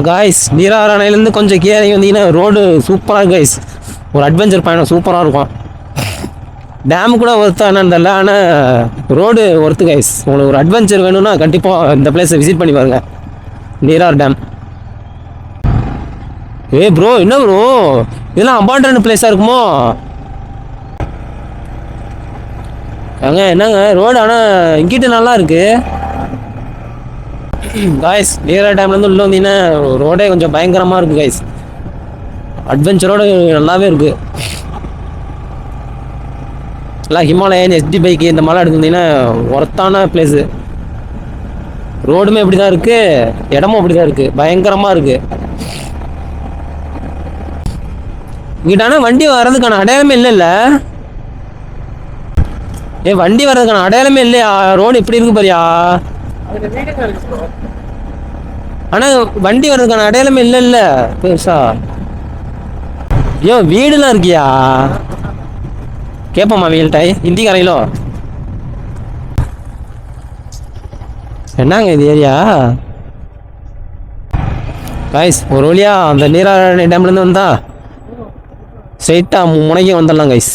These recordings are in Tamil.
காய்ஸ் நீரார் அணையிலேருந்து கொஞ்சம் கீழே வந்தீங்கன்னா ரோடு சூப்பராக காய்ஸ். ஒரு அட்வென்ச்சர் பயணம் சூப்பராக இருக்கும். டேம் கூட ஒர்த்தா என்னன்னு தெரியல, ஆனால் ரோடு ஒர்த்து காய்ஸ். உங்களுக்கு ஒரு அட்வென்ச்சர் வேணும்னா கண்டிப்பாக இந்த பிளேஸை விசிட் பண்ணி பாருங்க, நீரார் டேம். ப்ரோ என்ன ப்ரோ இதெல்லாம் அபார்டன்ட் பிளேஸாக இருக்குமோ? என்னங்க ரோடு ஆனால் இங்கிட்ட நல்லா இருக்கு காய்ஸ். நீரார் டேம்லேருந்து உள்ள வந்தீங்கன்னா ரோடே கொஞ்சம் பயங்கரமாக இருக்குது காய்ஸ். அட்வென்ச்சரோடு நல்லாவே இருக்குது. எல்லாம் ஹிமாலயன் எஸ்டி பைக்கு இந்த மாதிரிலாம் எடுத்துருந்தீங்கன்னா ஒர்த்தான பிளேஸு. ரோடுமே இப்படி தான் இருக்குது, இடமும் அப்படி தான் இருக்குது, பயங்கரமாக இருக்குது. இங்கிட்டான வண்டி வர்றதுக்கான அடையாளமே இல்லைல்ல. வண்டி வர்றதுக்கான அடையாளமே இல்லையா? ரோடு இப்படி இருக்கு பாரியா. ஆனால் வண்டி வர்றதுக்கான அடையாளமே இல்லைல்ல பெருசா. வீடுலாம் இருக்கியா? கேட்போம்மா வீல்ட்ட ஹிந்திக்காரையிலோ. என்னங்க இது ஏரியா கைஸ்? ஒரு வழியா அந்த நீரார் டேம்லேருந்து வந்தா ஸ்ட்ரைட்டாக முனைக்கு வந்துடலாம் கைஸ்.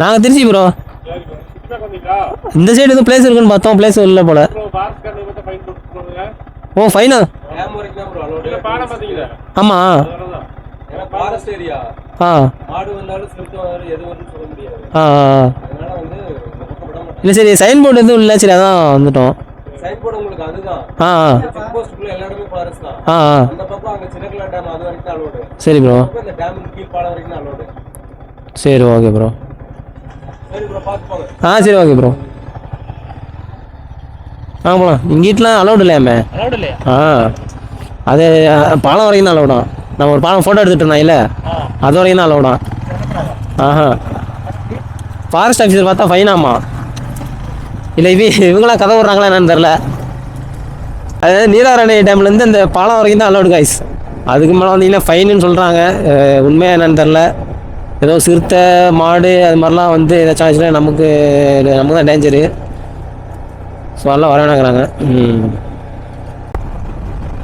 நாங்கள் திருச்சி ப்ரோ. இந்த சைடு எதுவும் பிளேஸ் இருக்குன்னு பார்த்தோம், பிளேஸ் இல்லை போல. ஓ ஃபைனா? ஆமாம். இல்லை சரி, சைன் போர்டு எதுவும் இல்லை, சரி அதான் வந்துட்டோம். சரி ப்ரோ, சரி ஓகே ப்ரோ. சரி ஓகே ப்ரோ. போகலாம். இங்கிட்டலாம் அலௌடு இல்லையாமே. அது பாலம் வரைக்கும் தான் அலௌடான். நம்ம ஒரு பாலம் ஃபோட்டோ எடுத்துகிட்டு இருந்தா இல்லை, அது வரைக்கும் தான் அலௌடான். ஃபாரஸ்ட் ஆஃபீஸர் பார்த்தா ஃபைனாமா. இல்லை இவங்களாம் கதை விட்றாங்களா என்னன்னு தெரில. அதாவது நீரார் அணை டேம்லேருந்து இந்த பாலம் வரைக்கும் தான் அலௌடு காய்ஸ். அதுக்கு மேலே வந்தீங்கன்னா ஃபைனுன்னு சொல்கிறாங்க. உண்மையாக என்னன்னு தெரில. ஏதோ சிறுத்தை மாடு அது மாதிரிலாம் வந்து ஏதாச்சும் ஆச்சுன்னா நமக்கு தான் டேஞ்சரு. ஸோ அதெல்லாம் வர வேணாங்கிறாங்க.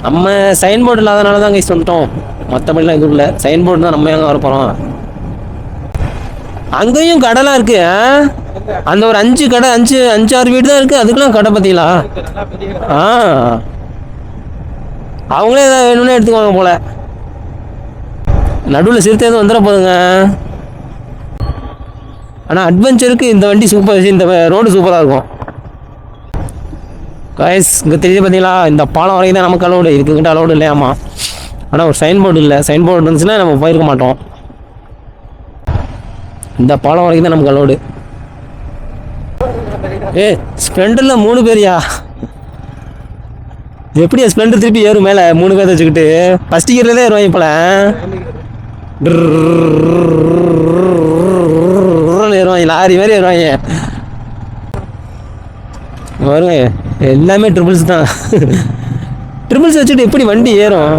நம்ம சைன் போர்டு இல்லாதனால தான் கைஸ் வந்துட்டோம், மற்றபடிலாம் எதுவும் இல்லை. சைன் போர்டு தான் நம்ம எங்கே வர போகிறோம். அங்கேயும் கடைலாம் இருக்கு. அந்த ஒரு 5 கடை 5-6 வீடு தான் இருக்குது, அதுக்கெல்லாம் கடை பார்த்தீங்களா? அவங்களே ஏதாவது வேணும்னே எடுத்துக்குவாங்க போல. நடுவில் சிறுத்தை எதுவும் வந்துட போதுங்க. ஆனால் அட்வென்ச்சருக்கு இந்த வண்டி சூப்பர், இந்த ரோடு சூப்பராக இருக்கும் காய்ஸ். இங்கே தெரியுது பார்த்தீங்களா, இந்த பாலம் வரைக்கும் தான் நமக்கு அலோடு, இதுக்கிட்ட அலோடு இல்லையாமா. ஆனால் ஒரு சைன் போர்டு இல்லை. சைன் போர்டு இருந்துச்சுன்னா நம்ம போயிருக்க மாட்டோம். இந்த பாலம் வரைக்கும் தான் நமக்கு அலோடு. ஸ்ப்ளெண்டரில் 3 பேரியா? எப்படியா ஸ்ப்ளெண்டர் திருப்பி ஏறும் மேலே 3 பேர் வச்சுக்கிட்டு? ஃபஸ்ட் கியர்லேயே ஏறுவாங்க போல. ஏறுவாங்க, லாரி மாதிரி ஏறுவாங்க. வருங்க எல்லாமே ட்ரிபிள்ஸ் தான். ட்ரிபிள்ஸ் வச்சுட்டு எப்படி வண்டி ஏறும்?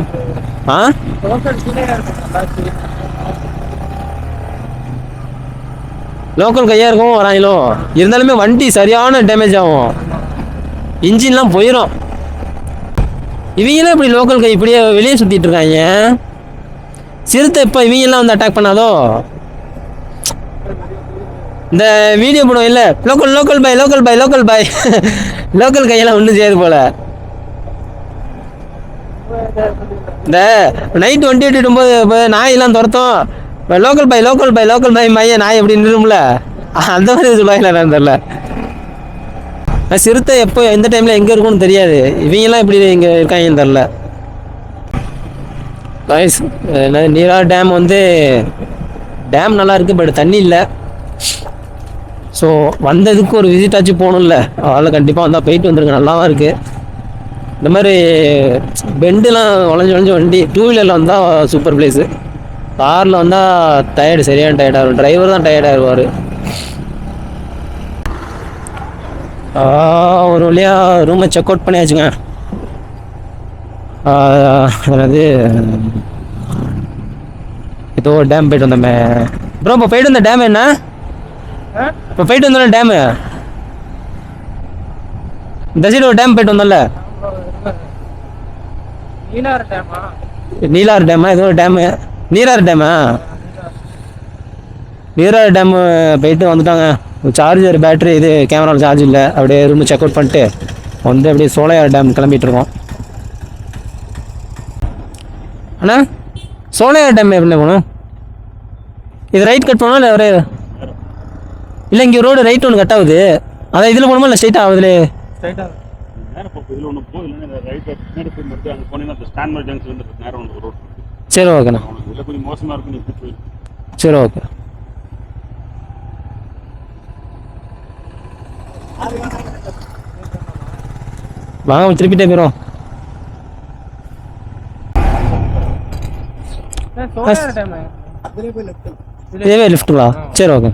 லோக்கல் கையாக இருக்கும் வராங்களோ. இருந்தாலுமே வண்டி சரியான டேமேஜ் ஆகும், இன்ஜின்லாம் போயிடும். இவங்களாம் இப்படி லோக்கல் கை இப்படியே வெளியே சுற்றிட்டு இருக்காங்க. சிறுத்தை இப்போ இவங்கெல்லாம் வந்து அட்டாக் பண்ணாதோ. இந்த வீடியோ படம் இல்லை, லோக்கல் பாய் லோக்கல் கையெல்லாம் ஒன்றும் செய்யாது போல. இந்த நைட் வண்டி ஓட்டிட்டு போது நாயெல்லாம் துரத்தும். லோக்கல் பாய் மைய நாய் எப்படி நின்றும்ல, அந்த மாதிரி சொல்லுவாங்களா என்னன்னு தெரில. சிறுத்தை எப்போ எந்த டைமில் எங்கே இருக்கும்னு தெரியாது. இவங்கெல்லாம் இப்படி இங்கே இருக்காங்கன்னு தெரில காய்ஸ். நீரார் டேம் வந்து டேம் நல்லா இருக்குது, பட் தண்ணி இல்லை. ஸோ வந்ததுக்கு ஒரு விசிட்டாச்சு போகணும்ல, அதனால் கண்டிப்பாக வந்தால் போயிட்டு வந்துருங்க, நல்லா தான் இருக்குது. இந்த மாதிரி பெண்டுலாம் வளைஞ்சு வண்டி 2 வீலரில் வந்தால் சூப்பர் பிளேஸு. காரில் வந்தால் டயர்டு, சரியான டயர்டாக இருக்கும். டிரைவர் தான் டயர்டாகிடுவார். ஒரு வழியாக ரூமை செக் அவுட் பண்ணியாச்சுங்க. அதாவது ஏதோ டேம் போயிட்டு வந்தோமே ப்ரோ. இப்போ போயிட்டு வந்த டேம் என்ன? இப்போ போயிட்டு வந்தோம் டேமு இந்த சைடு ஒரு டேம் போயிட்டு வந்தோம்ல, நீலாறு டேமா ஏதோ ஒரு டேமு, நீராறு டேமா, நீராறு டேமு போயிட்டு வந்துட்டாங்க. சார்ஜர் பேட்டரி இது கேமராவில் சார்ஜ் இல்லை, அப்படியே ரூம் செக் அவுட் பண்ணிட்டு வந்து அப்படியே சோலையார் டேம் கிளம்பிட்டு இருக்கோம். அண்ணா சோலையார் டேம் எப்படி போகணும்? இது ரைட் கட் பண்ணணும் இல்லை ஒரே இல்லை? இங்கே ரோடு ரைட் ஒன்று கட் ஆகுது, அதான் இதில் போகணுமா இல்லை ஸ்ட்ரைட்டாக ஆகுதுலே? சரி ஓகேண்ணா, சரி ஓகே. வாங்க திருப்பிட்டே போயிடும். இதே லிஃப்ட்டுங்களா? சரி ஓகே.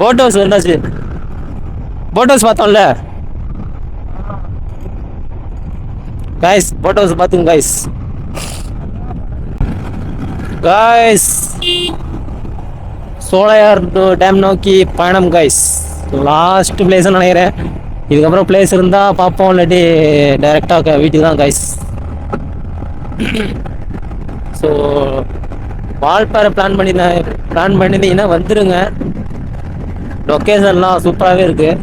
போட் ஹவுஸ் வந்தாச்சு, போட் ஹவுஸ் பார்த்தோம்ல காய்ஸ், போட் ஹவுஸ் பார்த்துங்க காய்ஸ். காய்ஸ் சோலையார் டேம் நோக்கி பயணம் காய்ஸ். லாஸ்ட் பிளேஸ்ன்னு நினைக்கிறேன். இதுக்கப்புறம் பிளேஸ் இருந்தால் பார்ப்போம், இல்லாட்டி டைரெக்டாக வீட்டுக்கு தான் காய்ஸ். ஸோ வால்பாறை பிளான் பண்ணியிருந்தீங்கன்னா வந்துடுங்க. லொக்கேஷன்லாம் சூப்பராகவே இருக்குது,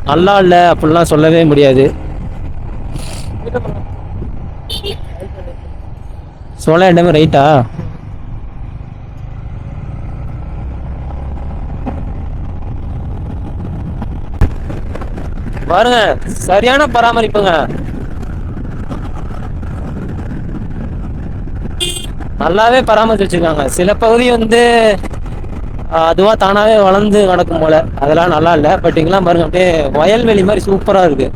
நல்லா இல்லை அப்படிலாம் சொல்லவே முடியாது. சோலையார் டேம் ரைட்டா? பாருங்க சரியான பராமரிப்புங்க, நல்லாவே பராமரிச்சு வச்சிருக்காங்க. சில பகுதி வந்து அதுவா தானாவே வளர்ந்து நடக்கும் போல, அதெல்லாம் நல்லா இல்லை. பட் இங்கெல்லாம் பாருங்க அப்படியே வயல்வெளி மாதிரி சூப்பரா இருக்கு.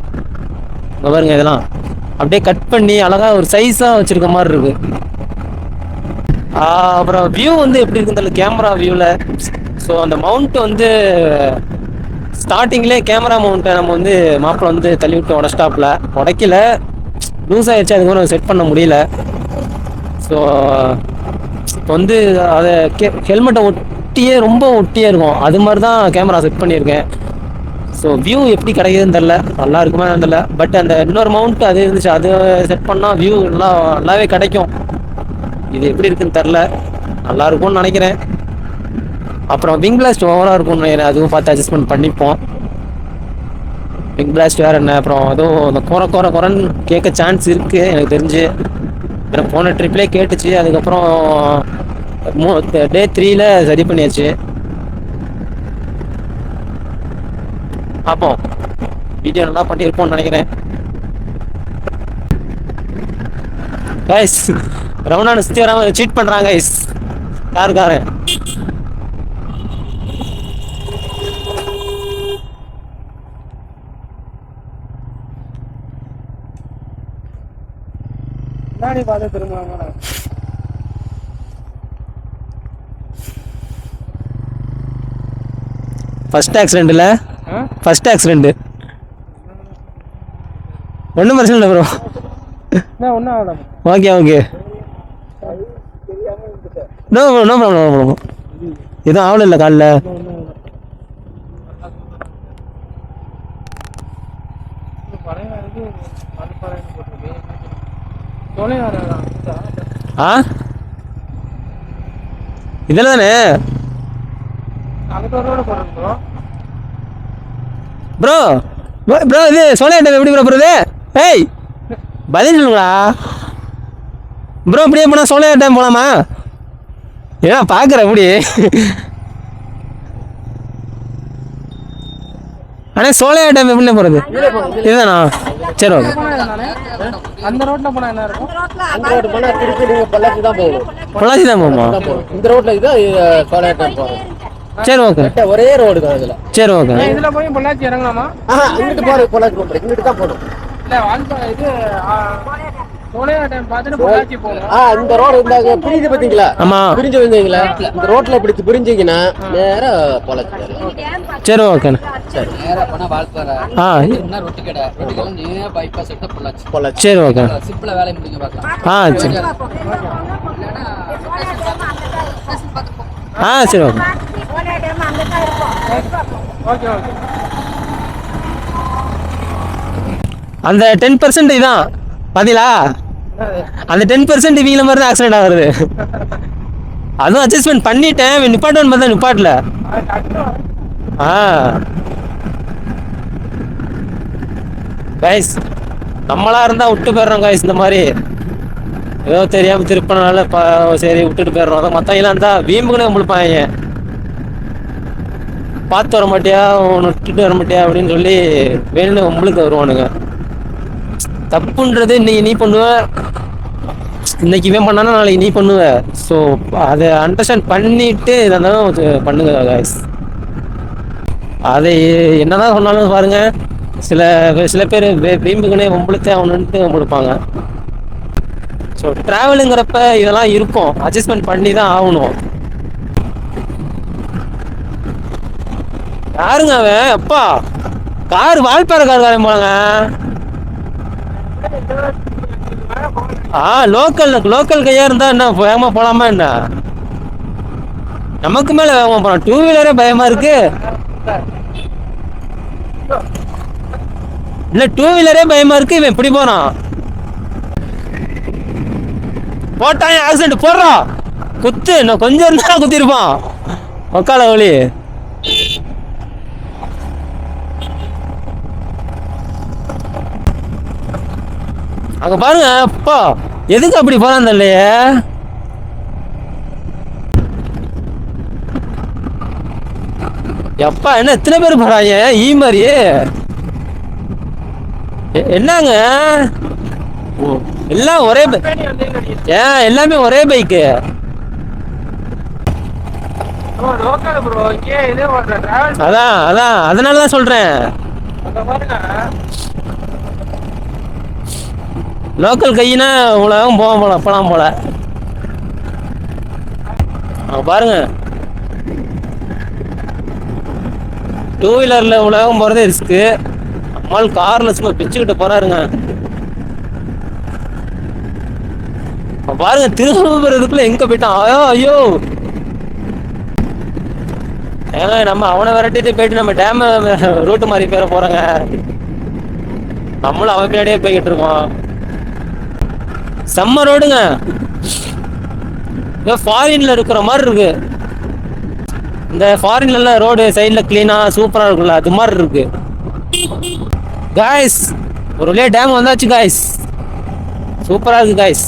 இங்க பாருங்க இதெல்லாம் அப்படியே கட் பண்ணி அழகா ஒரு சைஸா வச்சிருக்க மாதிரி இருக்கு. அப்புறம் வியூ வந்து எப்படி இருக்குன்னு கேமரா வியூவில். ஸோ அந்த மவுண்ட் வந்து ஸ்டார்டிங்லேயே கேமரா மவுண்ட்டை நம்ம வந்து மாப்பிள்ள வந்து தள்ளி விட்டு உடச்சிட்டாப்புல, உடைக்கல, லூஸ் ஆகிடுச்சு, அதுக்கப்புறம் செட் பண்ண முடியல. ஸோ இப்போ வந்து அதை ஹெல்மெட்டை ரொம்ப ஒட்டியே இருக்கும், அது மாதிரி தான் கேமரா செட் பண்ணியிருக்கேன். ஸோ வியூ எப்படி கிடைக்குதுன்னு தெரில, நல்லா இருக்குமா தெரில. பட் அந்த இன்னொரு மவுண்ட் அது இருந்துச்சு, அது செட் பண்ணால் வியூ நல்லாவே கிடைக்கும். இது எப்படி இருக்குன்னு தெரில, நல்லா இருக்கும்னு நினைக்கிறேன். அப்புறம் விங் பிளாஸ்ட் ஓவராக இருக்கும்னு நினைக்கிறேன், அதுவும் பார்த்து அட்ஜஸ்ட்மெண்ட் பண்ணிப்போம். விங் பிளாஸ்ட் வேறு என்ன, அப்புறம் அதுவும் அந்த குறைன்னு கேட்க சான்ஸ் இருக்குது எனக்கு தெரிஞ்சு. ஏன்னா போன ட்ரிப்லேயே கேட்டுச்சு, அதுக்கப்புறம் டே 3ல சரி பண்ணியாச்சு. பார்ப்போம், வீடியோ நல்லா பண்ணியிருப்போம்னு நினைக்கிறேன். கைஸ் ரவுண்டான சுற்றி வராமல் சீட் பண்ணுறாங்க கைஸ் காருக்காரன். ஃபர்ஸ்ட் ஆக்சிடென்ட்ல ஃபர்ஸ்ட் ஆக்சிடென்ட் ஒன்றும் பிரச்சனை இல்லை bro. Okay okay, no no problem, எதுவும் ஆகல இல்லை காலில். ஆ இதில் தானே ப்ரோ ப்ரோ இது சோலையார் டேம் எப்படி ப்ரோ போகிறது? ஏய் பதில் சொல்லுங்களா ப்ரோ, இப்படியே போனால் சோலையார் டேம் போகலாமா? ஏன்னா பார்க்குறேன் எப்படி. ஆனால் சோலையார் டேம் எப்படி போகிறது? இதுதானா? சரி ஓகே. அந்த ரோட்ல போனா என்ன இருக்கும்? அந்த ரோட் போனா திருப்பி நீங்க பொள்ளாச்சி தான் போகணும். பொள்ளாச்சி தான் போகுமா? இந்த ரோட்ல இது சோலையார் டேம் போறோம். சரி ஓகே, ஒரே ரோடு தான் இதுல. சரி ஓகே. இதுல போய் பொள்ளாச்சி இறங்கலாமா? இங்கிட்டு போறது பொள்ளாச்சி போறோம், இங்கிட்டு தான் போகணும். இல்ல இது சோலையார் டேம் பார்த்துட்டு பொள்ளாச்சி போகணும். இந்த ரோடு இருந்தாங்க பிரிஞ்சு பாத்தீங்களா? ஆமா பிரிஞ்சு வந்தீங்களா? இந்த ரோட்ல இப்படி பிரிஞ்சீங்கன்னா நேரா பொள்ளாச்சி போயிடலாம். சரி ஓகேண்ணா. சரி நேரா போனா வால்பாறை, Ah. ரொட்டி கடை நேரா பைபாஸ் எடுத்தா பொள்ளாச்சி. பொள்ளாச்சி. சரி ஓகே. சிம்பிளா வேலையை முடிஞ்சு பார்க்கலாம். சரி இல்லைன்னா சரி ஓகே. Okay okay. அந்த 10% இதான் பாத்தீங்களா, அந்த 10% இவங்கள மாதிரி தான் ஆக்சிடென்ட் ஆகுறது. அதுவும் அட்ஜஸ்ட்மெண்ட் பண்ணிட்டேன், நிப்பாட்டுன்னு பார்த்தா நிப்பாட்டல. ஆ கைஸ், நம்மளா இருந்தா விட்டு போயிடுறோம் கைஸ். இந்த மாதிரி ஏதோ தெரியாம திருப்பினால சரி விட்டுட்டு போயிடுறோம். அதை மற்றவங்களாம் இருந்தா வீம்புக்குனே முழுப்பாங்க, பார்த்து வர மாட்டியா, உன்னை விட்டுட்டு வர மாட்டியா அப்படின்னு சொல்லி வேணும்னு உங்களுக்கு வருவானுங்க. தப்புன்றது இன்னைக்கு நீ பண்ணுவ, இன்னைக்கு இவன் பண்ணானா நாளைக்கு நீ பண்ணுவ. ஸோ அதை அண்டர்ஸ்டாண்ட் பண்ணிட்டு இருந்தாலும் பண்ணுங்க guys. அதை என்னதான் சொன்னாலும் பாருங்க, சில பேர் வீம்புக்குனே வம்பளுத்தே அவனுன்ட்டு கொடுப்பாங்க. ஸோ ட்ராவலுங்கிறப்ப இதெல்லாம் இருக்கும், அட்ஜஸ்ட்மெண்ட் பண்ணி தான் ஆகணும். யாருங்க அவன்? அப்பா கார் வால்பாறை காரன் போலங்க. லோக்கல் கையா இருந்தா என்ன வேகமா போலாமா என்ன? நமக்கு மேல வேகமா போலாம். 2 வீலரே பயமா இருக்கு. இல்ல 2 வீலரே பயமா இருக்கு. இவன் எப்படி போறான்? போட்டான் ஆக்சிடென்ட் போடுறான். குத்து, இன்னும் கொஞ்சம் இருந்தா குத்திருப்பான். ஒக்கால ஒளி. அங்க பாருங்க, அப்பா எதுக்கு அப்படி போறான் இல்லையே? எப்பா என்ன எத்தனை பேர் போறாங்க ஈ மாதிரி? என்னங்க எல்லாம் ஒரே ஏன் எல்லாமே ஒரே பைக்கு? அதான் அதனாலதான் சொல்றேன். லோக்கல் கையினா உலகம் போலாம் போல. பாருங்க, 2 வீலர்ல உலகம் போறதே ரிஸ்க்கு. நம்மால் கார்ல சும்மா பிச்சுக்கிட்டு போறாருங்க. பாருங்க, திரும்புறதுக்குள்ள எங்க போயிட்டான். ஐயோ ஏங்க, நம்ம அவனை விரட்டிட்டு போயிட்டு நம்ம டேம் ரூட்டு மாதிரி பேர போறோங்க. நம்மளும் அவன் பின்னாடியே போய்கிட்டு இருக்கோம். செம்ம ரோடுங்க, ஃபாரின்ல இருக்கிற மாதிரி இருக்கு. இந்த ஃபாரின்ல ரோடு சைட்ல கிளீனா சூப்பரா இருக்குல்ல, அது மாதிரி இருக்கு காய்ஸ். ஒரு வழியா டேம் வந்தாச்சு காய்ஸ், சூப்பரா இருக்கு காய்ஸ்.